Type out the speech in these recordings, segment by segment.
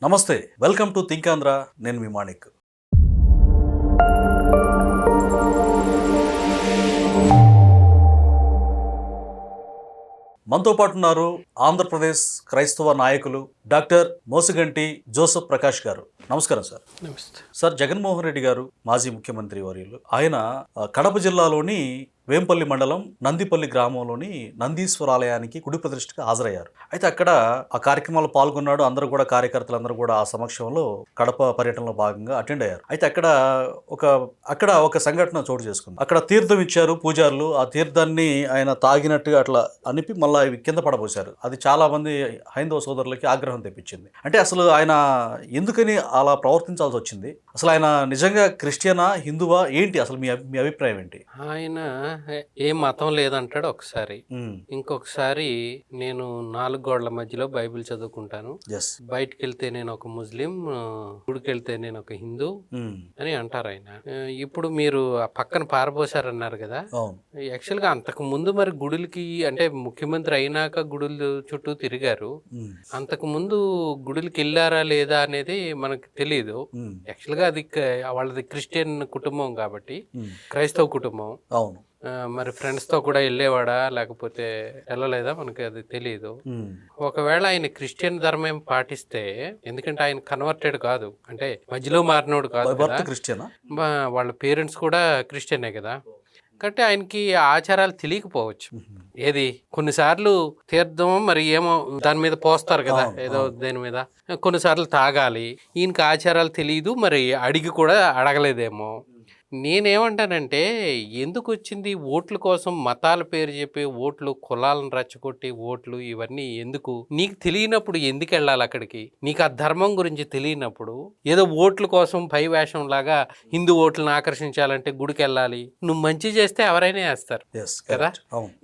నమస్తే, welcome to think Andhra. నేను మీ మాణిక్. మనతో పాటు ఉన్నారు ఆంధ్రప్రదేశ్ క్రైస్తవ నాయకులు డాక్టర్ మోసుగంటి జోసెఫ్ ప్రకాష్ గారు. నమస్కారం సార్. నమస్తే సార్, జగన్మోహన్ రెడ్డి గారు మాజీ ముఖ్యమంత్రి వర్యులు. ఆయన కడప జిల్లాలోని వేంపల్లి మండలం నందిపల్లి గ్రామంలోని నందీశ్వరాలయానికి కుడి ప్రతిష్ఠకు హాజరయ్యారు. అయితే అక్కడ ఆ కార్యక్రమాల్లో పాల్గొన్నాడు. అందరూ కూడా కార్యకర్తలందరూ కూడా ఆ సమక్షంలో కడప పర్యటనలో భాగంగా అటెండ్ అయ్యారు. అయితే అక్కడ ఒక సంఘటన చోటు చేసుకుంది. అక్కడ తీర్థం ఇచ్చారు పూజారులు. ఆ తీర్థాన్ని ఆయన తాగినట్టుగా అట్లా అనిపి మళ్ళీ ఇవి కింద పడబోశారు. అది చాలా మంది హైందవ సోదరులకి ఆగ్రహం తెప్పించింది. అంటే అసలు ఆయన ఎందుకని అలా ప్రవర్తించాల్సి వచ్చింది? అసలు ఆయన నిజంగా క్రిస్టియనా, హిందువా, ఏంటి అసలు మీ అభిప్రాయం ఏంటి? ఆయన ఏ మతం లేదంటాడు ఒకసారి, ఇంకొకసారి నేను 4 గోడల మధ్యలో బైబిల్ చదువుకుంటాను, బయటికి వెళ్తే నేను ఒక ముస్లిం, గుడికి వెళ్తే నేను ఒక హిందూ అని అంటారు ఆయన. ఇప్పుడు మీరు ఆ పక్కన పారబోసారన్నారు కదా, యాక్చువల్ గా అంతకు ముందు మరి గుడులకి అంటే ముఖ్యమంత్రి అయినాక గుడుల చుట్టూ తిరిగారు. అంతకు ముందు గుడులకి వెళ్ళారా లేదా అనేది మనకు తెలియదు. యాక్చువల్ గా అది వాళ్ళది క్రిస్టియన్ కుటుంబం కాబట్టి, క్రైస్తవ కుటుంబం. అవును. మరి ఫ్రెండ్స్ తో కూడా వెళ్ళేవాడా లేకపోతే వెళ్ళలేదా మనకి అది తెలియదు. ఒకవేళ ఆయన క్రిస్టియన్ ధర్మం పాటిస్తే, ఎందుకంటే ఆయన కన్వర్టెడ్ కాదు, అంటే మధ్యలో మారినోడు కాదు కదా, వాళ్ళ పేరెంట్స్ కూడా క్రిస్టియనే కదా, కాబట్టి ఆయనకి ఆచారాలు తెలియకపోవచ్చు. ఏది కొన్నిసార్లు తీర్థం మరి ఏమో దాని మీద పోస్తారు కదా, ఏదో దేని మీద, కొన్నిసార్లు తాగాలి. ఈయనకి ఆచారాలు తెలియదు, మరి అడిగి కూడా అడగలేదేమో. నేనేమంటానంటే, ఎందుకు వచ్చింది ఓట్ల కోసం మతాల పేరు చెప్పి ఓట్లు, కులాలను రెచ్చగొట్టి ఓట్లు, ఇవన్నీ ఎందుకు? నీకు తెలియనప్పుడు ఎందుకు వెళ్ళాలి అక్కడికి? నీకు ఆ ధర్మం గురించి తెలియనప్పుడు ఏదో ఓట్ల కోసం పై వేషం లాగా హిందూ ఓట్లను ఆకర్షించాలంటే గుడికి వెళ్ళాలి. నువ్వు మంచి చేస్తే ఎవరైనా వేస్తారు కదా.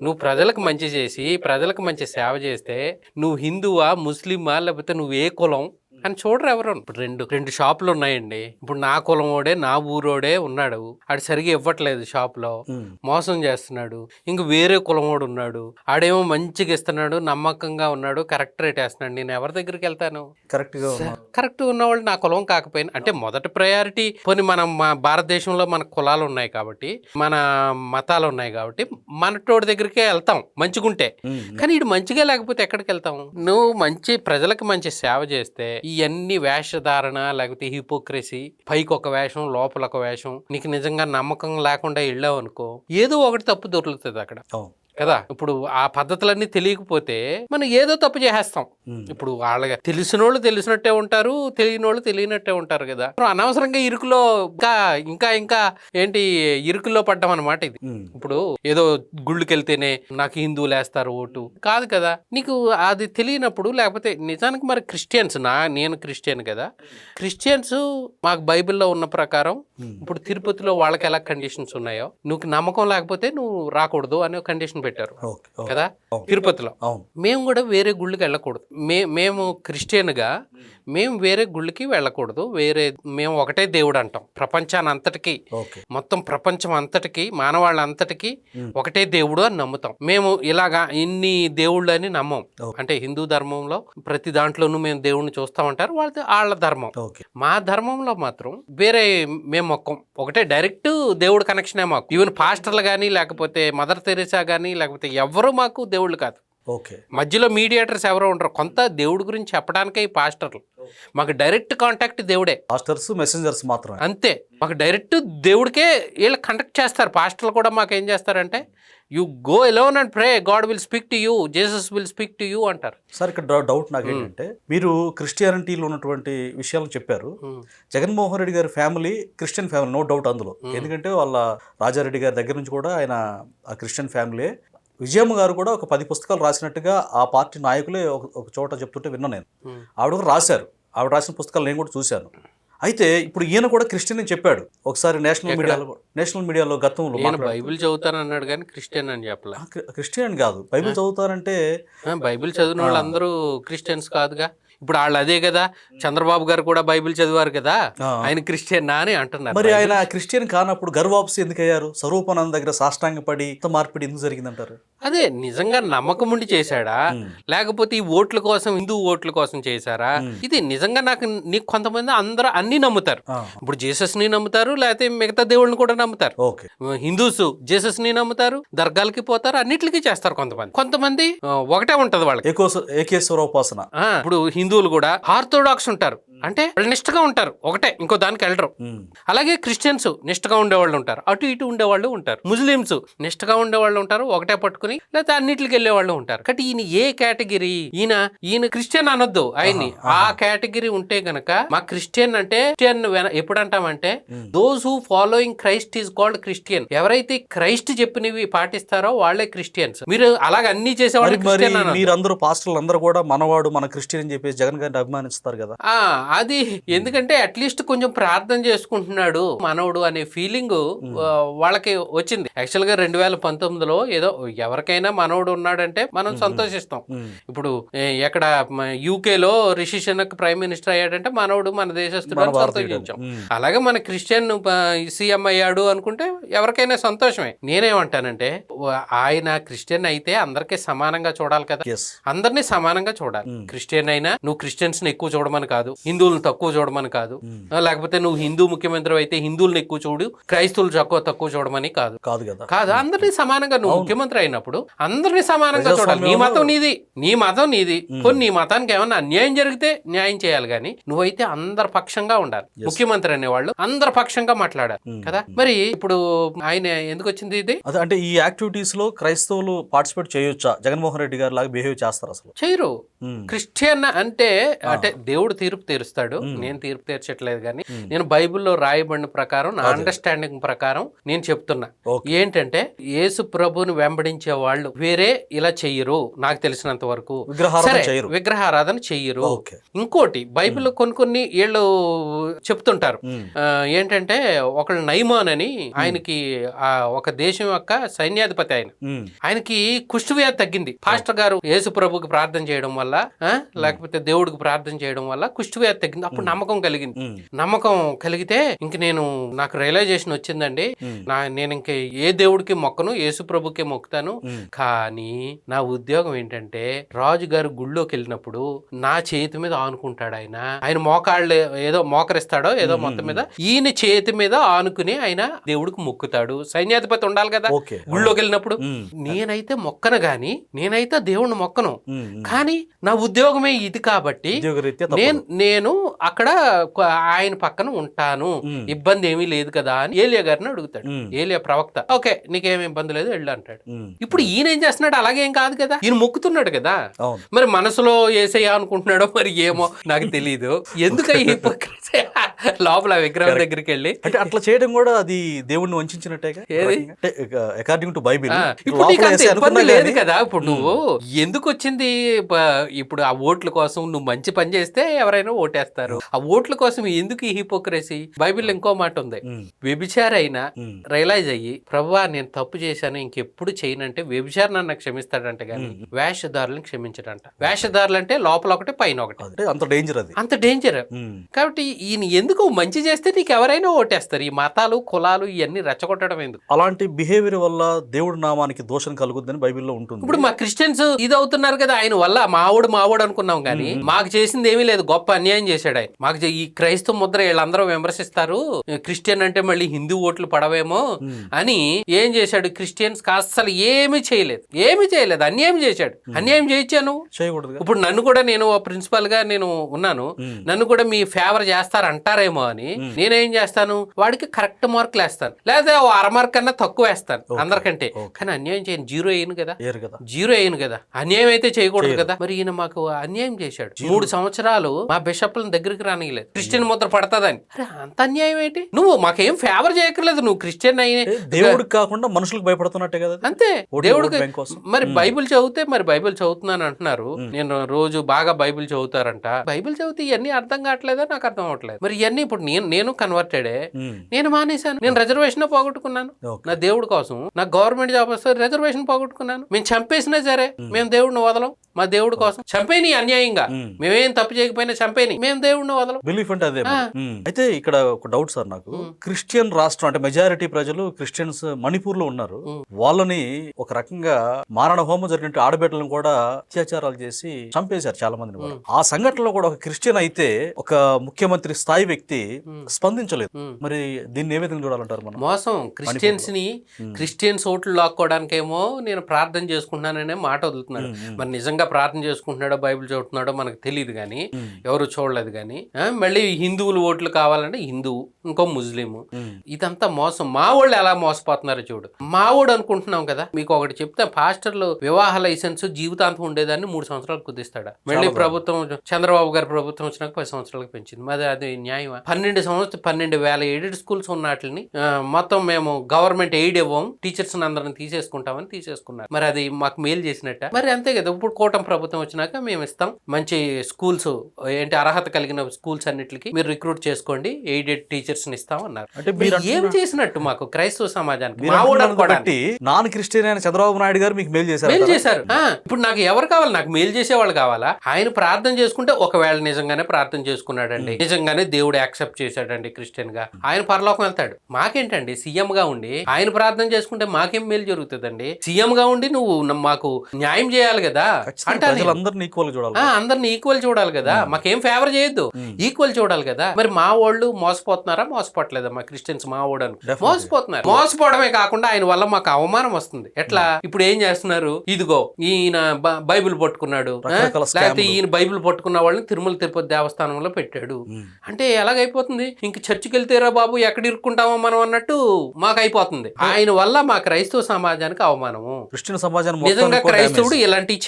నువ్వు ప్రజలకు మంచి చేసి ప్రజలకు మంచి సేవ చేస్తే నువ్వు హిందువా, ముస్లిమా, లేకపోతే నువ్వు ఏ కులం అని చూడరు ఎవరు. ఇప్పుడు రెండు షాపులు ఉన్నాయండి. ఇప్పుడు నా కులం ఓడే, నా ఊరోడే ఉన్నాడు, ఆడు సరిగా ఇవ్వట్లేదు, షాప్లో మోసం చేస్తున్నాడు. ఇంక వేరే కులమోడు ఉన్నాడు, ఆడేమో మంచిగా ఇస్తున్నాడు, నమ్మకంగా ఉన్నాడు, కరెక్ట్ రేట్ వేస్తున్నాడు. నేను ఎవరి దగ్గరికి వెళ్తాను? కరెక్ట్ ఉన్నవాళ్ళు నా కులం కాకపోయినా, అంటే మొదటి ప్రయారిటీ పోనీ మనం భారతదేశంలో మన కులాలు ఉన్నాయి కాబట్టి, మన మతాలు ఉన్నాయి కాబట్టి మనటోడి దగ్గరికే వెళ్తాం మంచిగుంటే. కానీ ఇటు మంచిగా లేకపోతే ఎక్కడికి వెళ్తాం? నువ్వు మంచి ప్రజలకు మంచి సేవ చేస్తే ఇవన్నీ వేషధారణ, లేకపోతే హిపోక్రసీ, పైకి ఒక వేషం లోపల ఒక వేషం, నీకు నిజంగా నమ్మకం లేకుండా వెళ్ళావు అనుకో, ఏదో ఒకటి తప్పు దొరుకుతుంది అక్కడ కదా. ఇప్పుడు ఆ పద్ధతులన్నీ తెలియకపోతే మనం ఏదో తప్పు చేసేస్తాం. ఇప్పుడు వాళ్ళకి తెలిసినోళ్ళు తెలిసినట్టే ఉంటారు, తెలియనోళ్ళు తెలియనట్టే ఉంటారు కదా. అనవసరంగా ఇరుకులో ఇంకా ఇంకా ఏంటి ఇరుకుల్లో పడ్డాం అనమాట ఇది. ఇప్పుడు ఏదో గుళ్ళకి వెళ్తేనే నాకు హిందువులు వేస్తారు ఓటు కాదు కదా. నీకు అది తెలియనప్పుడు, లేకపోతే నిజానికి మరి క్రిస్టియన్స్, నేను క్రిస్టియన్ కదా, క్రిస్టియన్స్ మాకు బైబిల్లో ఉన్న ప్రకారం ఇప్పుడు తిరుపతిలో వాళ్ళకి ఎలా కండిషన్స్ ఉన్నాయో, నువ్వు నమ్మకం లేకపోతే నువ్వు రాకూడదు అనే కండిషన్ పెట్టారు కదా తిరుపతిలో. మేము కూడా వేరే గుళ్ళకి వెళ్ళకూడదు. మేము క్రిస్టియన్ గా మేము వేరే గుళ్ళకి వెళ్ళకూడదు. మేము ఒకటే దేవుడు అంటాం. ప్రపంచాన్ని అంతటికి, మొత్తం ప్రపంచం అంతటికి, మానవాళ్ళంతటికి ఒకటే దేవుడు అని నమ్ముతాం. మేము ఇలాగా ఇన్ని దేవుళ్ళు అని నమ్మం. అంటే హిందూ ధర్మంలో ప్రతి దాంట్లోనూ మేము దేవుడిని చూస్తామంటారు, వాళ్ళ ధర్మం. మా ధర్మంలో మాత్రం వేరే మేము మొక్కం, ఒకటే డైరెక్ట్ దేవుడు కనెక్షనే మాకు. ఈవెన్ పాస్టర్లు కానీ, లేకపోతే మదర్ తెరీసా కానీ, లేకపోతే ఎవరు మాకు దేవుళ్ళు కాదు. మధ్యలో మీడియేటర్స్ ఎవరో ఉంటారు, కొంత దేవుడి గురించి చెప్పడానికే ఈ పాస్టర్లు. మాకు డైరెక్ట్ కాంటాక్ట్ దేవుడే, పాస్టర్స్ మెసెంజర్స్ మాత్రమే, అంతే. మాకు డైరెక్ట్ దేవుడికే వీళ్ళు కండక్ట్ చేస్తారు. పాస్టర్లు కూడా మాకు ఏం చేస్తారంటే, you go alone and pray, God will speak to you, Jesus will speak to you అంటారు. సార్, ఇక్కడ డౌట్ నాకు ఏంటంటే, మీరు క్రిస్టియానిటీలో ఉన్నటువంటి విషయాలు చెప్పారు. జగన్మోహన్ రెడ్డి గారి family Christian family, no doubt అందులో. ఎందుకంటే వాళ్ళ రాజారెడ్డి గారి దగ్గర నుంచి కూడా ఆయన ఆ క్రిస్టియన్ ఫ్యామిలీ. విజయమ్మ గారు కూడా ఒక 10 పుస్తకాలు రాసినట్టుగా ఆ పార్టీ నాయకులే ఒక చోట చెప్తుంటే విన్నా నేను. ఆవిడ కూడా రాశారు. ఆవిడ రాసిన పుస్తకాలు నేను కూడా చూశాను. అయితే ఇప్పుడు ఈయన కూడా క్రిస్టియన్ అని చెప్పాడు ఒకసారి నేషనల్ మీడియాలో గతంలో. బైబిల్ చదువుతాను అన్నాడు కానీ క్రిస్టియన్ అని చెప్పలే. క్రిస్టియన్ కాదు, బైబిల్ చదువుతారంటే బైబిల్ చదివిన వాళ్ళు అందరూ క్రిస్టియన్స్ కాదుగా. ఇప్పుడు వాళ్ళు అదే కదా, చంద్రబాబు గారు కూడా బైబిల్ చదివారు కదా, ఆ. ఆయన క్రిస్టియన్ అని అంటున్నారు. మరి ఆయన క్రిస్టియన్ కానప్పుడు గర్వాప్సి ఎందుకు అయ్యారు? స్వరూపానంద దగ్గర సాష్టాంగపడి ఇంత మార్పిడి ఎందుకు జరిగిందంటారు? అదే నిజంగా నమ్మకం ఉండి చేశాడా, లేకపోతే ఈ ఓట్ల కోసం, హిందూ ఓట్ల కోసం చేశారా? ఇది నిజంగా నీకు కొంతమంది అందరూ అన్ని నమ్ముతారు. ఇప్పుడు జీసస్ ని నమ్ముతారు, లేకపోతే మిగతా దేవుళ్ళని కూడా నమ్ముతారు. ఓకే. హిందూస్ జీసస్ ని నమ్ముతారు, దర్గాలకి పోతారు, అన్నిటికీ చేస్తారు. కొంతమంది ఒకటే ఉంటది వాళ్ళకి, ఏకేశ్వర ఉపాసన. ఇప్పుడు హిందువులు కూడా ఆర్థోడాక్స్ ఉంటారు, అంటే వాళ్ళు నిష్ఠగా ఉంటారు, ఒకటే, ఇంకో దానికి వెళ్ళరు. అలాగే క్రిస్టియన్స్ నిష్ఠగా ఉండేవాళ్ళు ఉంటారు, అటు ఇటు ఉండేవాళ్ళు ఉంటారు. ముస్లిమ్స్ నిష్ఠగా ఉండేవాళ్ళు ఉంటారు, ఒకటే పట్టుకుని, లేకపోతే అన్నిటికి వెళ్ళే వాళ్ళు ఉంటారు. కాబట్టి ఈయన ఏ కేటగిరీ? ఈయన క్రిస్టియన్ అనొద్దు ఆయన్ని. ఆ కేటగిరీ ఉంటే గనక మా క్రిస్టియన్ అంటే, ఎప్పుడు అంటామంటే those who following Christ is called Christian. ఎవరైతే క్రైస్ట్ చెప్పినవి పాటిస్తారో వాళ్ళే క్రిస్టియన్స్. మీరు అలాగ అన్ని చేసేవాళ్ళు క్రిస్టియన్ అన్నారు. మీరందరూ పాస్టర్లు అందరూ కూడా మనవాడు మన క్రిస్టియన్ అని చెప్పేసి జగన్ గారిని అభిమానిస్తారు కదా. అది ఎందుకంటే అట్లీస్ట్ కొంచెం ప్రార్థన చేసుకుంటున్నాడు మనవడు అనే ఫీలింగ్ వాళ్ళకి వచ్చింది. యాక్చువల్ గా 2019లో ఏదో ఎవరికైనా మనవడు ఉన్నాడంటే మనం సంతోషిస్తాం. ఇప్పుడు ఎక్కడ యూకేలో రిషి సునక్ ప్రైమ్ మినిస్టర్ అయ్యాడంటే మనవడు మన దేశస్తుడు అని సంతోషించాం. అలాగే మన క్రిస్టియన్ సీఎం అయ్యాడు అనుకుంటే ఎవరికైనా సంతోషమే. నేనేమంటానంటే ఆయన క్రిస్టియన్ అయితే అందరికీ సమానంగా చూడాలి కదా, అందరినీ సమానంగా చూడాలి. క్రిస్టియన్ అయినా నువ్వు క్రిస్టియన్స్ ని ఎక్కువ చూడమని కాదు, హిందువులను తక్కువ చూడమని కాదు, లేకపోతే నువ్వు హిందూ ముఖ్యమంత్రి అయితే హిందువులను ఎక్కువ చూడు, క్రైస్తవులు తక్కువ చూడమని కాదు కాదు అందరినీ సమానంగా నువ్వు ముఖ్యమంత్రి అయినప్పుడు అందరినీ సమానంగా చూడాలి. నీ మతం నీది కొన్ని నీ మతానికి ఏమన్నా అన్యాయం జరిగితే న్యాయం చేయాలి, కానీ నువ్వైతే అందరి పక్షంగా ఉండాలి. ముఖ్యమంత్రి అనేవాళ్ళు అందరి పక్షంగా మాట్లాడాలి కదా. మరి ఇప్పుడు ఆయన ఎందుకు వచ్చింది ఇది? అంటే ఈ యాక్టివిటీస్ లో క్రైస్తవులు పార్టిసిపేట్ చేయొచ్చా? జగన్మోహన్ రెడ్డి గారు లాగా బిహేవ్ చేస్తారు? అసలు చేయరు. క్రిస్టియన్ అంటే దేవుడు తీర్పు తీరుస్తాడు, నేను తీర్పు తీర్చట్లేదు, కానీ నేను బైబిల్లో రాయబడిన ప్రకారం, నా అండర్స్టాండింగ్ ప్రకారం నేను చెప్తున్నా ఏంటంటే, యేసు ప్రభుని వెంబడించే వాళ్ళు వేరే ఇలా చెయ్యరు. నాకు తెలిసినంత వరకు విగ్రహారాధన చెయ్యరు. ఇంకోటి బైబిల్లో కొన్ని వీళ్ళు చెప్తుంటారు ఏంటంటే, ఒకళ్ళు నైమాన్ అని, ఆయనకి ఒక దేశం యొక్క సైన్యాధిపతి, ఆయనకి కుష్ఠవ్యాధి తగ్గింది. పాస్టర్ గారు యేసు ప్రభుకి ప్రార్థన చేయడం వల్ల, లేకపోతే దేవుడికి ప్రార్థన చేయడం వల్ల కుష్ఠవ్యాధి తగ్గింది. అప్పుడు నమ్మకం కలిగింది. నమ్మకం కలిగితే నాకు రియలైజేషన్ వచ్చిందండి, నేను ఇంక ఏ దేవుడికి మొక్కను, యేసు ప్రభుకే మొక్కుతాను. కానీ నా ఉద్యోగం ఏంటంటే, రాజు గారు గుళ్ళోకి వెళ్ళినప్పుడు నా చేతి మీద ఆనుకుంటాడు ఆయన మోకాళ్ళు ఏదో మోకరిస్తాడో ఏదో మొత్తం మీద, ఈయన చేతి మీద ఆనుకుని ఆయన దేవుడికి మొక్కుతాడు. సైన్యాధిపతి ఉండాలి కదా గుళ్ళోకి వెళ్ళినప్పుడు. నేనైతే మొక్కను గాని, నేనైతే దేవుడిని మొక్కను, కానీ నా ఉద్యోగమే ఇది కాబట్టి నేను అక్కడ ఆయన పక్కన ఉంటాను, ఇబ్బంది ఏమీ లేదు కదా అని ఏలియా గారిని అడుగుతాడు. ఏలియా ప్రవక్త, ఓకే నీకేమి ఇబ్బంది లేదు వెళ్ళు అంటాడు. ఇప్పుడు ఈయన ఏం చేస్తున్నాడు? అలాగేం కాదు కదా, ఈయన మొక్కుతున్నాడు కదా. మరి మనసులో ఏసయ్యా అనుకుంటున్నాడో మరి ఏమో నాకు తెలియదు. ఎందుకు లోపల విగ్రహం దగ్గరికి వెళ్ళి అంటే అట్లా చేయడం కూడా అది దేవుడిని వంచినట్టే అకార్డింగ్ టు బైబిల్. ఇప్పుడు నీకు అంత ఇబ్బంది లేదు కదా. ఇప్పుడు నువ్వు ఎందుకు వచ్చింది? ఇప్పుడు ఆ ఓట్ల కోసం నువ్వు మంచి పని చేస్తే ఎవరైనా ఓటేస్తారు. ఆ ఓట్ల కోసం ఎందుకు ఈ హిపోక్రసీ? బైబిల్ ఇంకో మాట ఉంది, వ్యభిచారైనా రియలైజ్ అయ్యి ప్రభువా నేను తప్పు చేశాను ఇంకెప్పుడు చేయనంటే వ్యభిచారం నన్ను క్షమిస్తాడంట, కానీ వేషధారులను క్షమించడంట. వేషధారులు అంటే లోపల ఒకటి పైన ఒకటి, అంత డేంజర్ అది, అంత డేంజర్. కాబట్టి ఈయన ఎందుకు మంచి చేస్తే నీకు ఎవరైనా ఓటేస్తారు. ఈ మతాలు కులాలు ఇవన్నీ రెచ్చగొట్టడం ఎందుకు? అలాంటి బిహేవియర్ వల్ల దేవుడి నామానికి దోషం కలుగుద్దని బైబిల్లో ఉంటుంది. ఇప్పుడు మా క్రిస్టియన్స్ ఇది అవుతున్నారు కదా, ఆయన వల్ల మావుడు అనుకున్నాం, కానీ మాకు చేసింది ఏమీ లేదు, గొప్ప అన్యాయం చేశాడు ఆయన. మాకు ఈ క్రైస్తవ ముద్ర వీళ్ళందరూ విమర్శిస్తారు, క్రిస్టియన్ అంటే మళ్ళీ హిందూ ఓట్లు పడవేమో అని ఏం చేశాడు? క్రిస్టియన్స్ అస్సలు ఏమీ చేయలేదు, అన్యాయం చేశాడు. అన్యాయం చేయించాను. ఇప్పుడు నన్ను కూడా, నేను ప్రిన్సిపల్ గా నేను ఉన్నాను, నన్ను కూడా మీ ఫేవర్ చేస్తారంటారేమో అని నేనేం చేస్తాను, వాడికి కరెక్ట్ మార్కులు వేస్తాను, లేదా అర మార్క్ కన్నా తక్కువ వేస్తాను అందరికంటే. కానీ అన్యాయం చేయను, జీరో అయ్యాను కదా. అన్యాయం అయితే చేయకూడదు కదా. మరి ఈయన మాకు అన్యాయం చేశాడు. 3 సంవత్సరాలు మా బిషప్లను దగ్గరికి రానియలేదు, క్రిస్టియన్ ముద్ర పడతాదని. అరే అంత అన్యాయం ఏంటి? నువ్వు మాకేం ఫేవర్ చేయక్కర్లేదు, నువ్వు క్రిస్టియన్ అయిన దేవుడికి కాకుండా మనుషులకు భయపడుతున్నట్టే కదా. అంతే, దేవుడికి. మరి బైబిల్ చదివితే, మరి బైబిల్ చదువుతున్నాను అంటున్నారు, నేను రోజు బాగా బైబిల్ చదువుతారంట. బైబిల్ చదివితే ఇవన్నీ అర్థం కావట్లేదా? నాకు అర్థం అవట్లేదు. మరి ఇవన్నీ ఇప్పుడు నేను కన్వర్టెడే, నేను మానేశాను. నేను రిజర్వేషన్ పోగొట్టుకున్నాను నా దేవుడి కోసం. నాకు గవర్నమెంట్ జాబ్ వస్తే రిజర్వేషన్ పోగొట్టుకున్నాను. మేము చంపేసినా సరే మేము దేవుడిని వదలం, మా దేవుడి కోసం చంపేని అన్యాయంగా, మేమేం తప్పు చేయకపోయినా చంపేని, మేము దేవుడిని వదలం. బిలీఫ్ అంటే అదే. అయితే ఇక్కడ ఒక డౌట్ సార్ నాకు, క్రిస్టియన్ రాష్ట్రం అంటే మెజారిటీ ప్రజలు క్రిస్టియన్స్ మణిపూర్ లో ఉన్నారు, వాళ్ళని ఒక రకంగా మారణ హోమం జరిగినట్టు ఆడబిడ్డలను కూడా అత్యాచారాలు చేసి చంపేశారు చాలా మందిని కూడా. ఆ సంఘటనలో కూడా ఒక క్రిస్టియన్ అయితే ఒక ముఖ్యమంత్రి స్థాయి వ్యక్తి స్పందించలేదు. మరి దీన్ని ఏ విధంగా చూడాలంటారు మనం? మోసం. క్రిస్టియన్స్ ఓట్లు లాక్కోవడానికేమో నేను ప్రార్థన చేసుకుంటున్నాననే మాట వదులుతున్నాడు. మరి నిజంగా ప్రార్థన చేసుకుంటున్నాడో బైబిల్ చదువుతున్నాడో మనకు తెలియదు కానీ, ఎవరు చూడలేదు కానీ, మళ్ళీ హిందువులు ఓట్లు కావాలంటే హిందువు, ఇంకో ముస్లిము, ఇదంతా మోసం. మా వాళ్ళు ఎలా మోసపోతున్నారో చూడు. మా వాడు అనుకుంటున్నాం కదా. మీకు ఒకటి చెప్తే, పాస్టర్లు వివాహ లైసెన్స్ జీవితాంతం ఉండేదాన్ని 3 సంవత్సరాలు కుదిస్తాడు. మళ్ళీ ప్రభుత్వం, చంద్రబాబు గారి ప్రభుత్వం వచ్చినాక 10 సంవత్సరాలకు పెంచింది. మరి అది న్యాయమా? 12,000 ఎయిడెడ్ స్కూల్స్ ఉన్నట్లని మొత్తం మేము గవర్నమెంట్ ఎయిడ్ ఇవ్వం, టీచర్స్ అందరిని తీసేసుకుంటామని తీసేసుకున్నారు. మరి అది మాకు మేలు చేసినట్ట? మరి అంతే కదా. ఇప్పుడు కూటమి ప్రభుత్వం వచ్చినాక మేము ఇస్తాం మంచి స్కూల్స్, ఏంటి అర్హత కలిగిన స్కూల్స్ అన్నిటికి మీరు రిక్రూట్ చేసుకోండి, ఎయిడెడ్ టీచర్స్ ఇస్తాం అన్నారు. అంటే ఏం చేసినట్టు మాకు క్రైస్తవ సమాజానికి? నాన్ క్రిస్టియన్ అయిన చంద్రబాబు నాయుడు గారు మీకు మేలు చేశారు. ఇప్పుడు నాకు ఎవరు కావాలి? నాకు మేలు చేసేవాళ్ళు కావాలా? ఆయన ప్రార్థన చేసుకుంటే, ఒకవేళ నిజంగానే ప్రార్థన చేసుకున్నాడండి, నిజంగానే దేవుడు యాక్సెప్ట్ చేశాడండి క్రిస్టియన్ గా, ఆయన పరలోకం వెళ్తాడు. మాకేంటండి సీఎం గా ఉండి ఆయన ప్రార్థన చేసుకుంటే మాకేం మేలు జరుగుతుందండి? సీఎం గా ఉండి నువ్వు మాకు న్యాయం చేయాలి కదా. అంటే అందరిని ఈక్వల్ చూడాలి కదా. మాకేం ఫేవర్ చేయొద్దు, ఈక్వల్ చూడాలి కదా. మరి మా వాళ్ళు మోసపోతున్నారా? మోసపోవట్లేదా? మా క్రిస్టియన్స్ మా వాడు మోసపోతున్నారు. మోసపోవడమే కాకుండా ఆయన వల్ల మాకు అవమానం వస్తుంది. ఎట్లా? ఇప్పుడు ఏం చేస్తున్నారు? ఇదిగో ఈయన బైబిల్ పట్టుకున్నాడు, లేకపోతే ఈయన బైబిల్ పట్టుకున్న వాళ్ళని తిరుమల తిరుపతి దేవస్థానంలో పెట్టాడు అంటే ఎలాగైపోతుంది? ఇంక చర్చికి వెళ్తేరా బాబు ఎక్కడ ఇరుక్కుంటామో మనం అన్నట్టు మాకు అయిపోతుంది. ఆయన వల్ల మా క్రైస్తవ సమాజానికి అవమానము. క్రిస్టియన్ సమాజానికి నిజంగా క్రైస్తవుడు ఇలాంటివి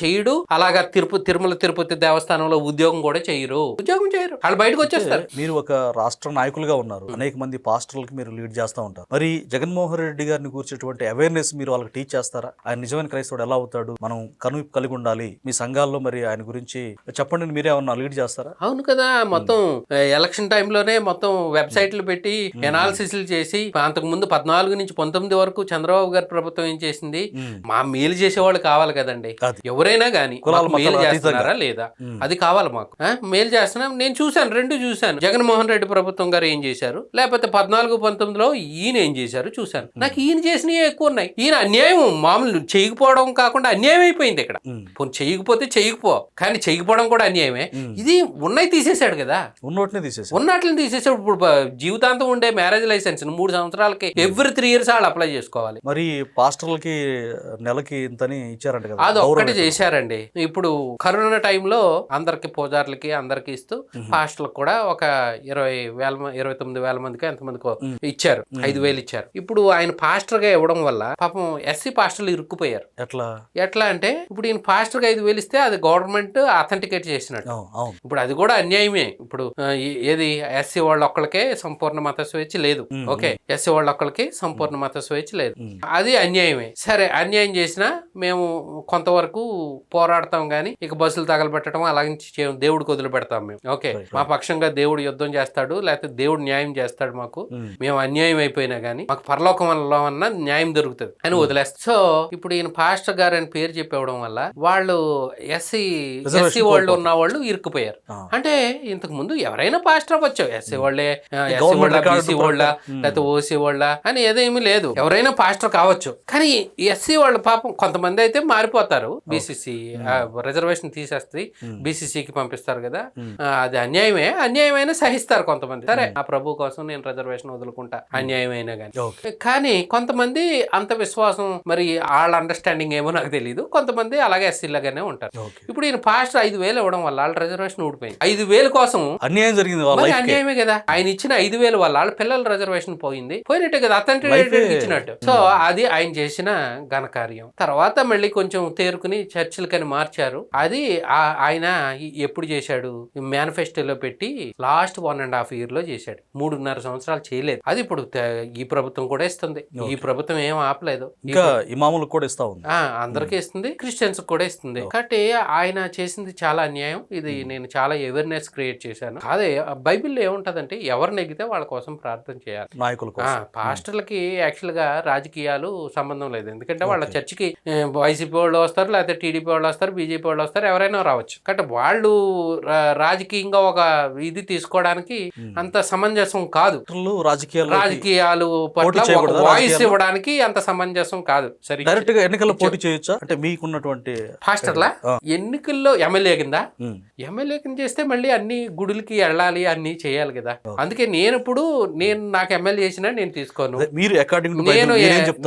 చెయ్యడు. అలాగా తిరుమల తిరుపతి దేవస్థానంలో ఉద్యోగం కూడా చేయరు వాళ్ళు బయటకు వచ్చేస్తారు. మీరు ఒక రాష్ట్ర నాయకులుగా ఉన్నారు, అనేక మంది పాస్టర్లకు మీరు లీడ్ చేస్తూ ఉంటారు. మరి జగన్మోహన్ రెడ్డి గారిని కూర్చేటువంటి అవేర్నెస్ మీరు వాళ్ళకి టీచ్ చేస్తారా? ఆయన నిజమైన క్రైస్తవుడు ఎలా అవుతాడు, మనం కనువిప్పు కలిగి ఉండాలి, మీ సంఘాల్లో మరి ఆయన గురించి చెప్పండి, మీరే ఏమన్నా లీడ్ చేస్తారా? అవును కదా. మొత్తం ఎలక్షన్ టైంలోనే మొత్తం వెబ్సైట్లు పెట్టి ఎనాలిసిస్లు చేసి, అంతకు ముందు 14 నుంచి 19 వరకు చంద్రబాబు గారి ప్రభుత్వం ఏం చేసింది? మా మేలు చేసేవాళ్ళు కావాలి కదండి. ఎవరైనా గానీ మేలు చేస్తున్నారా లేదా అది కావాలి మాకు. మేలు చేస్తున్నాం. నేను చూశాను, 2 చూశాను. జగన్మోహన్ రెడ్డి ప్రభుత్వం గారు ఏం చేశారు, లేకపోతే 14-19లో ఈయన ఏం చేశారు చూశాను. నాకు ఈయన చేసినవి ఎక్కువ ఉన్నాయి. ఈయన అన్యాయం మామూలు చేయకపోవడం కాకుండా అన్యాయం అయిపోయింది ఇక్కడ. చేయకపోతే చేయకపో, కానీ చేయకపోవడం కూడా అన్యాయమే. ఇది ఉన్నాయి తీసేశాడు కదా, ఉన్నట్లని తీసేసాడు. ఇప్పుడు జీవితాంతం ఉండే మ్యారేజ్ లైసెన్స్ 3 సంవత్సరాలకి ఎవ్రీ 3 years వాళ్ళు అప్లై చేసుకోవాలి. మరి పాస్టర్లకి నెలకి ఇంతని ఇచ్చారంట కదా, అది ఒక్కటి చేశారండి. ఇప్పుడు కరోనా టైంలో అందరికి పూజార్లకి అందరికి ఇస్తూ పాస్టర్లకు కూడా ఒక 29,000 మందికి ఎంతమందికో ఇచ్చారు, 5,000 ఇచ్చారు. ఇప్పుడు ఆయన పాస్టర్ గా ఇవ్వడం వల్ల పాపం ఎస్సీ పాస్టర్లు ఇరుక్కుపోయారు. ఎట్లా అంటే ఇప్పుడు ఈయన పాస్టర్ గా 5,000 ఇస్తే అది గవర్నమెంట్ అథెంటికేట్ చేసినట్టు. ఇప్పుడు అది కూడా అన్యాయమే. ఇప్పుడు ఏది ఎస్సీ వాళ్ళ ఒక్కళ్ళకే సంపూర్ణ మత స్వేచ్ఛ లేదు. ఓకే, ఎస్సీ వాళ్ళ ఒక్కళ్ళకి సంపూర్ణ మత స్వేచ్ఛ లేదు, అది అన్యాయమే. సరే, అన్యాయం చేసినా మేము కొంతవరకు పోరాడతాం గానీ ఇక బస్సులు తగలబెట్టడం అలాగే దేవుడికి వదిలిపెడతాం మేము. ఓకే, మా పక్షంగా దేవుడు యుద్ధం చేస్తాడు, లేకపోతే దేవుడు న్యాయం చేస్తాడు మాకు. మేము అన్యాయం అయిపోయినా గానీ మాకు పరలోకంలో అన్న న్యాయం దొరుకుతుంది అని వదిలేస్తాం. సో ఇప్పుడు ఈయన పాస్టర్ గారు అని పేరు చెప్పేవడం వల్ల వాళ్ళు ఎస్సీ వాళ్ళు ఉన్న వాళ్ళు ఇరుక్కుపోయారు. అంటే ఇంతకు ముందు ఎవరైనా పాస్టర్ అవ్వచ్చు, ఎస్సీ వాళ్ళే, ఎస్సీ వాళ్ళ, బీసీ వాళ్ళ, లేకపోతే ఓసీ వాళ్ళ అని ఏదేమీ లేదు, ఎవరైనా పాస్టర్ కావచ్చు. కానీ ఎస్సీ వాళ్ళు పాపం కొంతమంది అయితే మారిపోతారు. బీసీసీ రిజర్వేషన్ తీసేస్తే బీసీసీకి పంపిస్తారు కదా, అది అన్యాయమే. అన్యాయమైనా సహిస్తారు కొంతమంది. సరే, ఆ ప్రభు కోసం నేను రిజర్వేషన్ వదులుకుంటా అన్యాయమైనా కానీ కొంతమంది అంత విశ్వాసం, మరి వాళ్ళ అండర్స్టాండింగ్ ఏమో నాకు తెలియదు, కొంతమంది అలాగే ఎస్సీలాగానే ఉంటారు. ఇప్పుడు ఈయన పాస్టర్ 5,000 ఇవ్వడం వల్ల వాళ్ళ రిజర్వేషన్ ఊడిపోయింది. 5,000 కోసం అన్యాయం జరిగింది. అన్యాయమే కదా. ఆయన ఇచ్చిన 5,000 వల్ల వాళ్ళ పిల్లల రిజర్వేషన్ పోయినట్టే కదా, అథెంటికేట్ ఇచ్చినట్టు. సో అది ఆయన చేసిన ఘనకార్యం. తర్వాత మళ్ళీ కొంచెం తేరుకుని చర్చిలకని మార్చారు. అది ఆయన ఎప్పుడు చేశాడు? మేనిఫెస్టోలో పెట్టి లాస్ట్ 1.5 year లో చేశాడు. 3.5 సంవత్సరాలు చేయలేదు. అది ఇప్పుడు ఈ ప్రభుత్వం కూడా ఇస్తుంది. ఈ ప్రభుత్వం ఏం ఆపలేదు. ఇమాములకు కూడా ఇస్తా ఉంది, అందరికీ ఇస్తుంది, క్రిస్టియన్స్ కూడా ఇస్తుంది. కాబట్టి ఆయన చేసింది చాలా అన్యాయం. ఇది నేను చాలా అవేర్నెస్ క్రియేట్ చేశాను. అదే బైబిల్లో ఏముంటదంటే ఎవరు నెగ్గితే వాళ్ళ కోసం ప్రార్థన చేయాలి. నాయకులు పాస్టర్లకి యాక్చువల్ గా రాజకీయాలు సంబంధం లేదు. ఎందుకంటే వాళ్ళ చర్చికి వైసీపీ వైసీపీ వాళ్ళు వస్తారు, లేకపోతే టీడీపీ వాళ్ళు వస్తారు, బీజేపీ వాళ్ళు వస్తారు, ఎవరైనా రావచ్చు. కాబట్టి వాళ్ళు రాజకీయంగా ఒక ఇది తీసుకోవడానికి అంత సమంజసం కాదు. రాజకీయాలు పట్ల ఒక వాయిస్ ఇవ్వడానికి అంత సమంజసం కాదు. సరే, డైరెక్ట్ గా ఎన్నికల్లో పోటీ చేయొచ్చా? అంటే మీకున్నటువంటి పాస్టర్లా ఎన్నికల్లో ఎమ్మెల్యే కింద చేస్తే మళ్ళీ అన్ని గుడులకి వెళ్ళాలి, అన్ని చేయాలి కదా. అందుకే నేను నాకు ఎమ్మెల్యే చేసినా నేను తీసుకోను. మీరు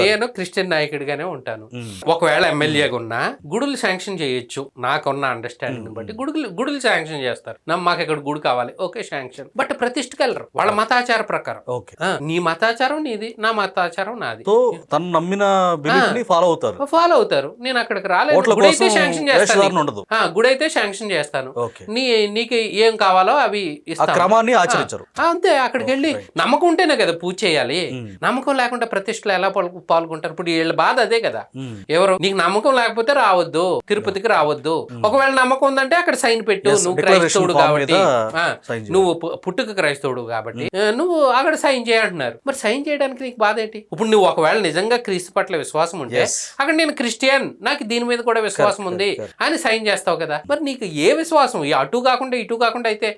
నేను క్రిస్టియన్ నాయకుడిగానే ఉంటాను. ఒకవేళ ఎమ్మెల్యేగా ఉన్నా గుడులు శాంక్షన్ చేయొచ్చు, నాకున్న అండర్స్టాండింగ్ బట్టి గుడులు శాంక్షన్ చేస్తారు. మాకు ఇక్కడ గుడి కావాలి, ఓకే శాంక్షన్. బట్ ప్రతిష్ఠకి వెళ్ళరు, వాళ్ళ మతాచార ప్రకారం. నీ మతాచారం నీది, నా మతాచారం నాది. తను నమ్మిన ఫాలో అవుతారు. నేను అక్కడికి రాలేదు, గుడి అయితే శాంక్షన్ చేస్తాను. గుడి అయితే శాంక్షన్ చేస్తాను. నీకు ఏం కావాలో అవి క్రమాన్ని ఆచరించరు. అంతే. అక్కడికి వెళ్ళి నమ్మకం ఉంటేనే కదా పూజ చేయాలి. నమ్మకం లేకుండా ప్రతిష్టలు ఎలా పాల్గొంటారు? ఇప్పుడు వీళ్ళ బాధ అదే కదా. ఎవరు నీకు నమ్మకం లేకపోతే రావద్దు, తిరుపతికి రావద్దు. ఒకవేళ నమ్మకం ఉందంటే అక్కడ సైన్ పెట్టు, నువ్వు క్రైస్తవుడు కాబట్టి, నువ్వు పుట్టుక క్రైస్తవుడు కాబట్టి నువ్వు అక్కడ సైన్ చేయంటున్నారు. మరి సైన్ చేయడానికి నీకు బాధ ఏంటి? ఇప్పుడు నువ్వు ఒకవేళ నిజంగా క్రీస్తు పట్ల విశ్వాసం ఉంటే అక్కడ నేను క్రిస్టియన్, నాకు దీని మీద కూడా విశ్వాసం ఉంది అని సైన్ చేస్తావు కదా. మరి నీకు ఏ విశ్వాసం అటు కాకుండా ఇటు కాకుండా అయితే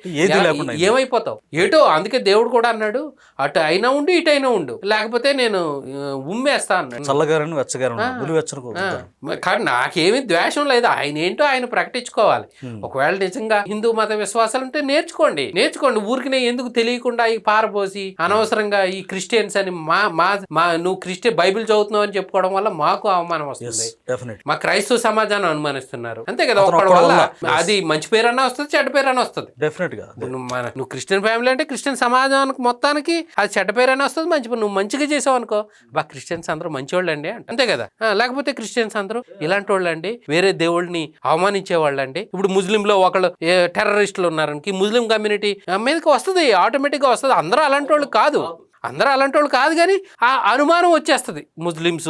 ఏమైపోతావు? ఏటో. అందుకే దేవుడు కూడా అన్నాడు, అటు అయినా ఉండు, ఇటు అయినా ఉండు, లేకపోతే నేను ఉమ్మేస్తా అన్నాడు. కానీ నాకేమీ ద్వేషం లేదు. ఆయన ఏంటో ఆయన ప్రకటించుకోవాలి. ఒకవేళ నిజంగా హిందూ మత విశ్వాసాలు ఉంటే నేర్చుకోండి. ఊరికి ఎందుకు తెలియకుండా ఈ పారబోసి అనవసరంగా ఈ క్రిస్టియన్స్ అని నువ్వు క్రిస్టియన్ బైబిల్ చదువుతున్నావు అని చెప్పుకోవడం వల్ల మాకు అవమానం వస్తుంది. మా క్రైస్తవ సమాజాన్ని అనుమానిస్తున్నారు. అంతే కదా. ఒకటి వల్ల అది మంచి పేరన్నా వస్తుంది, చెడ్డ పేరన్నా వస్తుంది. నువ్వు క్రిస్టియన్ ఫ్యామిలీ అంటే క్రిస్టియన్ సమాజానికి మొత్తానికి అది చెడ్డ పేరైనా వస్తుంది, మంచి నువ్వు మంచిగా చేసావు అనుకో, క్రిస్టియన్స్ అందరూ మంచివాళ్ళు అండి అంతే కదా. లేకపోతే క్రిస్టియన్స్ అందరూ ఇలాంటి వాళ్ళు అండి, వేరే దేవుళ్ళని అవమానించే వాళ్ళు అండి. ఇప్పుడు ముస్లింలో ఒకళ్ళు టెర్రరిస్టులు ఉన్నారని ముస్లిం కమ్యూనిటీ మీదకి వస్తుంది, ఆటోమేటిక్ గా వస్తుంది. అందరూ అలాంటి వాళ్ళు కాదు కానీ ఆ అనుమానం వచ్చేస్తుంది. ముస్లిమ్స్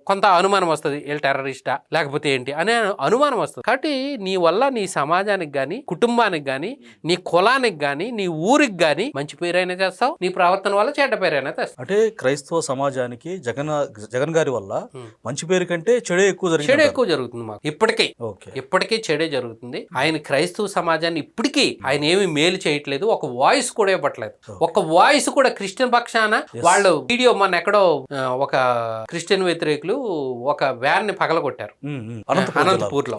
కొంత అనుమానం వస్తుంది, వీళ్ళు టెర్రరిస్టా లేకపోతే ఏంటి అనే అనుమానం వస్తుంది. కాబట్టి నీ వల్ల నీ సమాజానికి గాని, కుటుంబానికి గాని, నీ కులానికి గాని, నీ ఊరికి గాని మంచి పేరైనా చేస్తావు, నీ ప్రవర్తన వల్ల చెడ్డ పేరైనా చేస్తావు. అంటే క్రైస్తవ సమాజానికి జగన్ గారి వల్ల మంచి పేరు కంటే చెడే ఎక్కువ జరుగుతుంది. మాకు ఇప్పటికీ చెడే జరుగుతుంది. ఆయన క్రైస్తవ సమాజాన్ని ఇప్పటికీ ఆయన ఏమి మేలు చేయట్లేదు, ఒక వాయిస్ కూడా ఇవ్వట్లేదు. ఒక వాయిస్ కూడా క్రిస్టియన్ పక్షాన వాళ్ళు వీడియో మొన్న ఎక్కడో ఒక క్రిస్టియన్ వ్యతిరేకులు ఒక వ్యాన్ ని పగలగొట్టారు అనంతపూర్ లో.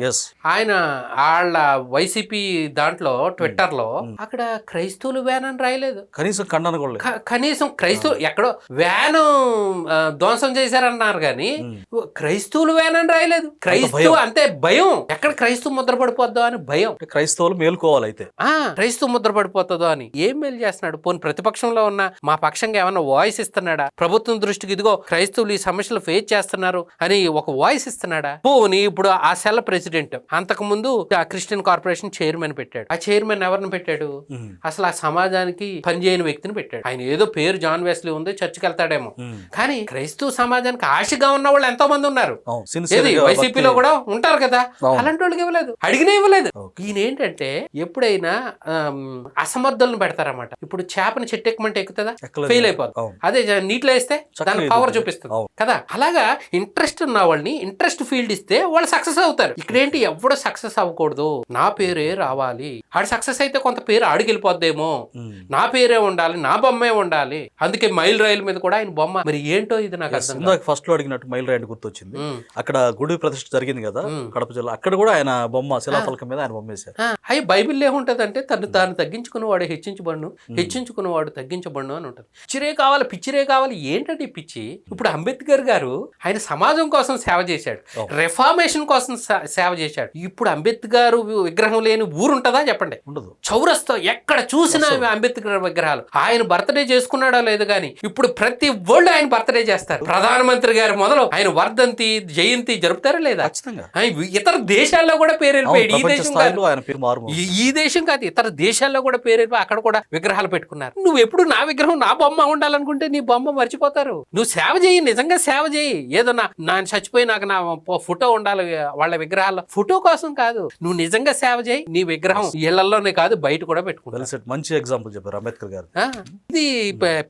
ఆయన వాళ్ళ వైసీపీ దాంట్లో ట్విట్టర్ లో అక్కడ క్రైస్తవులు వ్యాన్ అని రాయలేదు, కనీసం క్రైస్తవు ఎక్కడో వ్యాన్ ధ్వంసం చేశారన్నారు కానీ క్రైస్తవులు వ్యాన్ అని రాయలేదు. క్రైస్తవు అంతే భయం, ఎక్కడ క్రైస్తవు ముద్ర పడిపోద్దో అని భయం. క్రైస్తవులు మేలుకోవాలి అయితే, క్రైస్తవు ముద్ర పడిపోతుందో అని. ఏం మేలు చేస్తున్నాడు? పోనీ ప్రతిపక్షంలో ఉన్న మా పక్షంగా ఏమన్నా వాయిస్ ఇస్తున్నాడా? ప్రభుత్వం దృష్టికి ఇదిగో క్రైస్తవులు ఈ సమస్యలు ఫేస్ చేస్తున్నారు అని ఒక వాయిస్ ఇస్తున్నాడా? పోనీ ఇప్పుడు ఆ సెల్ ప్రెసిడెంట్ అంతకు ముందు ఆ క్రిస్టియన్ కార్పొరేషన్ చైర్మన్ పెట్టాడు. ఆ చైర్మన్ ఎవరిని పెట్టాడు? అసలు ఆ సమాజానికి పనిచేయని వ్యక్తిని పెట్టాడు. ఆయన ఏదో పేరు జాన్ వెస్లీ ఉంది, చర్చికి వెళ్తాడేమో, కానీ క్రైస్తవ సమాజానికి ఆశగా ఉన్న వాళ్ళు ఎంతో మంది ఉన్నారు. వైసీపీలో కూడా ఉంటారు కదా, అలాంటి వాళ్ళకి ఇవ్వలేదు, అడిగినా ఇవ్వలేదు. ఈయన ఏంటంటే ఎప్పుడైనా అసమర్థులను పెడతారన్నమాట. ఇప్పుడు చేపని చెట్టెక్కమంటే ఎక్కుతుందా? ఫెయిల్ అయిపోతుంది. అదే నీటిలో వేస్తే దాని పవర్ చూపిస్తుంది కదా. అలాగా ఇంట్రెస్ట్ ఉన్న వాళ్ళని ఇంట్రెస్ట్ ఫీల్డ్ ఇస్తే వాళ్ళు సక్సెస్ అవుతారు. ఇక్కడేంటి ఎవడో సక్సెస్ అవ్వకూడదు, నా పేరే రావాలి. ఆడు సక్సెస్ అయితే కొంత పేరు ఆడికి వెళ్ళిపోద్దేమో, నా పేరే ఉండాలి, నా బొమ్మే ఉండాలి. అందుకే మైల్ రైలు మీద కూడా ఆయన బొమ్మ. మరి ఏంటో ఇది నాకు అర్థం. ఫస్ట్ లో అడిగినట్టు మైల్ రైలు గుర్తొచ్చింది. అక్కడ గుడి ప్రతిష్ఠ జరిగింది కదా కడప జిల్లా, అక్కడ కూడా ఆయన బొమ్మ శిలాఫలకం మీద ఆయన బొమ్మ వేశారు. అవి బైబిల్ ఏముంటదంటే తాను తగ్గించుకున్నవాడు హెచ్చించబడును, హెచ్చించుకున్నవాడు తగ్గించబడును అని ఉంటుంది. పిచ్చిరే కావాలి ఏంటంటే పిచ్చి. ఇప్పుడు అంబేద్కర్ గారు ఆయన సమాజం కోసం సేవ చేశాడు, రిఫార్మేషన్ కోసం సేవ చేశాడు. ఇప్పుడు అంబేద్కర్ విగ్రహం లేని ఊరు ఉంటుందా చెప్పండి? ఉండదు. చౌరస్తా ఎక్కడ చూసినా అంబేద్కర్ విగ్రహాలు. ఆయన బర్త్డే చేసుకున్నాడో లేదు కానీ ఇప్పుడు ప్రతి వరల్డ్ ఆయన బర్త్డే చేస్తారు. ప్రధానమంత్రి గారు మొదలు ఆయన వర్ధంతి జయంతి జరుపుతారా లేదా? ఇతర దేశాల్లో కూడా పేరు వెళ్ళిపోయాడు. ఈ దేశం కాదు, ఇతర దేశాల్లో కూడా పేరు వెళ్ళిపోయి అక్కడ కూడా విగ్రహాలు పెట్టుకున్నారు. నువ్వు ఎప్పుడు నా విగ్రహం నా బొమ్మ బొమ్మ ఉండాలనుకుంటే నీ బొమ్మ మర్చిపోతారు. నువ్వు సేవ చేయి, నిజంగా సేవ చేయి. ఏదో నా చచ్చిపోయి నాకు నా ఫోటో ఉండాలి వాళ్ళ విగ్రహాల్లో, ఫోటో కోసం కాదు, నువ్వు నిజంగా సేవ చేయి. నీ విగ్రహం ఇళ్లలోనే కాదు బయట కూడా పెట్టుకుంటా. మంచి ఎగ్జాంపుల్ చెప్పారు అంబేద్కర్ గారు. ఇది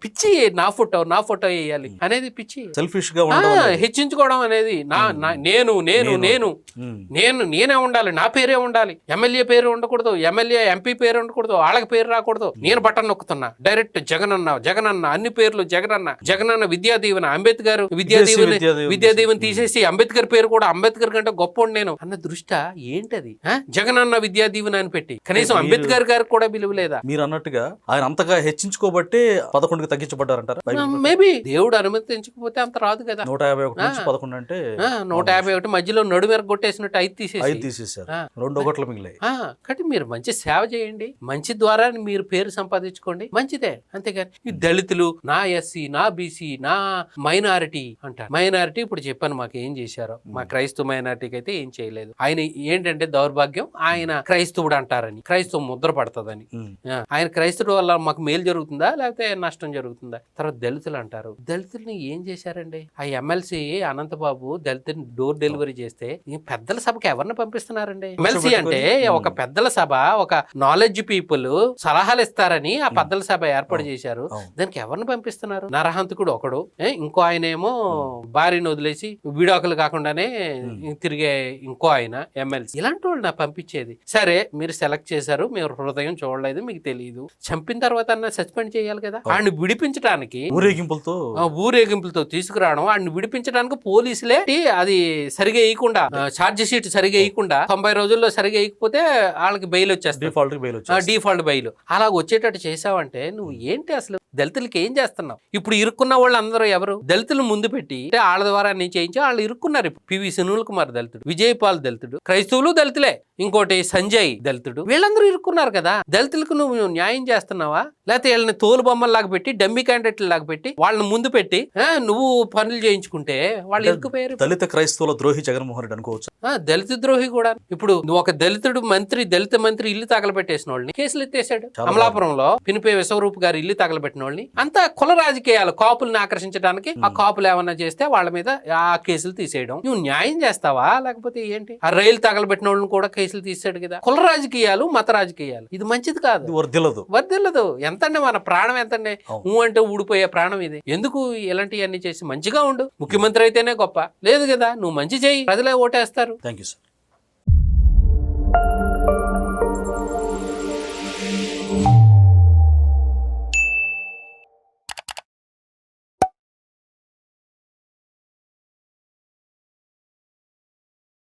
పిచ్చి, నా ఫోటో వేయాలి అనేది పిచ్చి, సెల్ఫిష్ గా హెచ్చించుకోవడం అనేది. నేనే ఉండాలి, నా పేరే ఉండాలి, ఎమ్మెల్యే పేరు ఉండకూడదు, ఎమ్మెల్యే ఎంపీ పేరు ఉండకూడదు, వాళ్ళకి పేరు రాకూడదు. నేను బటన్ నొక్కుతున్నా డైరెక్ట్ జగనన్న అన్ని పేర్లు జగనన్న విద్యా దీవెన, అంబేద్కర్ విద్యా దీవెన తీసేసి అంబేద్కర్ పేరు కూడా అంబేద్కర్ కంటే గొప్ప నేను అన్న దృష్టి ఏంటది? జగనన్న విద్యా దీవెన అని పెట్టి కనీసం అంబేద్కర్ గారికి కూడా విలువ లేదా? మీరు అన్నట్టుగా ఆయన అంతగా హెచ్చించుకోబట్టి 11కి తగ్గించబడ్డారంటారా? మేబీ దేవుడు అనుమతించకపోతే అంత రాదు కదా. 151 నుంచి 11 అంటే 151 మధ్యలో నడుమెర కొట్టేసినట్టు 5 తీసేశారు, 2 ఒకట్లు మిగిలాయి. కాబట్టి మీరు మంచి సేవ చేయండి, మంచి ద్వారా మీరు పేరు సంపాదించుకోండి, మంచిదే. అంతేగాని ఈ దళితులు, నా ఎస్సీ, నా బీసీ, నా మైనారిటీ అంటారు. మైనారిటీ ఇప్పుడు చెప్పాను మాకు ఏం చేశారో, మా క్రైస్తవ మైనారిటీకి అయితే ఏం చేయలేదు. ఆయన ఏంటంటే దౌర్భాగ్యం, ఆయన క్రైస్తవుడు అంటారని, క్రైస్తవ ముద్ర పడుతుందని. ఆయన క్రైస్తవుడు వల్ల మాకు మేలు జరుగుతుందా లేకపోతే నష్టం జరుగుతుందా? తర్వాత దళితులు అంటారు. దళితుల్ని ఏం చేశారండి? ఆ ఎమ్మెల్సీ అనంతబాబు దళితుని డోర్ డెలివరీ చేస్తే పెద్దల సభకి ఎవరిని పంపిస్తున్నారండి? ఎమ్మెల్సీ అంటే ఒక పెద్దల సభ, ఒక నాలెడ్జ్ పీపుల్ సలహాలు ఇస్తారని ఆ పెద్దల సభ ఏర్పాటు చేశారు. దానికి ఎవరిని పంపిస్తున్నారు? నరహంతకుడు ఒకడు, ఇంకో ఆయన ఏమో భార్యను వదిలేసి విడాకులు కాకుండానే తిరిగే ఇంకో ఆయన ఎమ్మెల్సీ. ఇలాంటి వాళ్ళు నా పంపించేది. సరే మీరు సెలెక్ట్ చేశారు, మీరు హృదయం చూడలేదు, మీకు తెలియదు, చంపిన తర్వాత సస్పెండ్ చేయాలి కదా. ఆయన విడిపించడానికి ఊరేగింపులతో తీసుకురావడం, ఆయన విడిపించడానికి పోలీసులే అది సరిగా వేయకుండా, ఛార్జ్ షీట్ సరిగా వేయకుండా 90 రోజుల్లో సరిగా వేయకపోతే వాళ్ళకి బెయిల్ వచ్చేస్తుంది, డిఫాల్ట్ బెయిల్. అలా వచ్చేటట్టు చేసావంటే నువ్వు ఏంటి అసలు? దళితులకి ఏం చేస్తున్నావు? ఇప్పుడు ఇరుక్కున్న వాళ్ళు అందరూ ఎవరు? దళితులు ముందు పెట్టి వాళ్ళ ద్వారా నేను చేయించి వాళ్ళు ఇరుక్కున్నారు. పివి సునీల్ కుమార్ దళితుడు, విజయపాల్ దళితుడు, క్రైస్తవులు దళితులే, ఇంకోటి సంజయ్ దళితుడు, వీళ్ళందరూ ఇరుక్కున్నారు కదా. దళితులకు నువ్వు న్యాయం చేస్తున్నావా? లేకపోతే వీళ్ళని తోలు బొమ్మల్లాగా పెట్టి, డమ్మీ క్యాండిడేట్ లాగా పెట్టి, వాళ్ళని ముందు పెట్టి నువ్వు పనులు చేయించుకుంటే వాళ్ళు ఇరుక్కుపోయారు. దళిత క్రైస్తవుల ద్రోహి జగన్మోహన్ రెడ్డి అనుకోవచ్చు. దళిత ద్రోహి కూడా. ఇప్పుడు నువ్వు ఒక దళితుడు మంత్రి, దళిత మంత్రి ఇల్లు తగలబెట్టేసిన వాళ్ళని కేసులు ఎత్తేసాడు. అమలాపురంలో పినిపే విశ్వరూప్ గారి ఇల్లు తగలబెట్టిన వాళ్ళని, అంతా కుల రాజకీయాలు, కాపుల్ని ఆకర్షించడానికి. ఆ కాపులు ఏమన్నా చేస్తే వాళ్ళ మీద ఆ కేసులు తీసేయడం. నువ్వు న్యాయం చేస్తావా లేకపోతే ఏంటి? ఆ రైలు తగలబెట్టిన వాళ్ళని కూడా కేసులు తీసాడు కదా. కుల రాజకీయాలు, మత రాజకీయాలు, ఇది మంచిది కాదు, వర్దిల్లదు. ఎంతండి మన ప్రాణం ఎంతండి? అంటే ఊడిపోయే ప్రాణం ఇది. ఎందుకు ఇలాంటివన్నీ చేసి మంచిగా ఉండు. ముఖ్యమంత్రి అయితేనే గొప్ప లేదు కదా. నువ్వు మంచి చేయి, ప్రజలే ఓటేస్తారు. Thank you sir.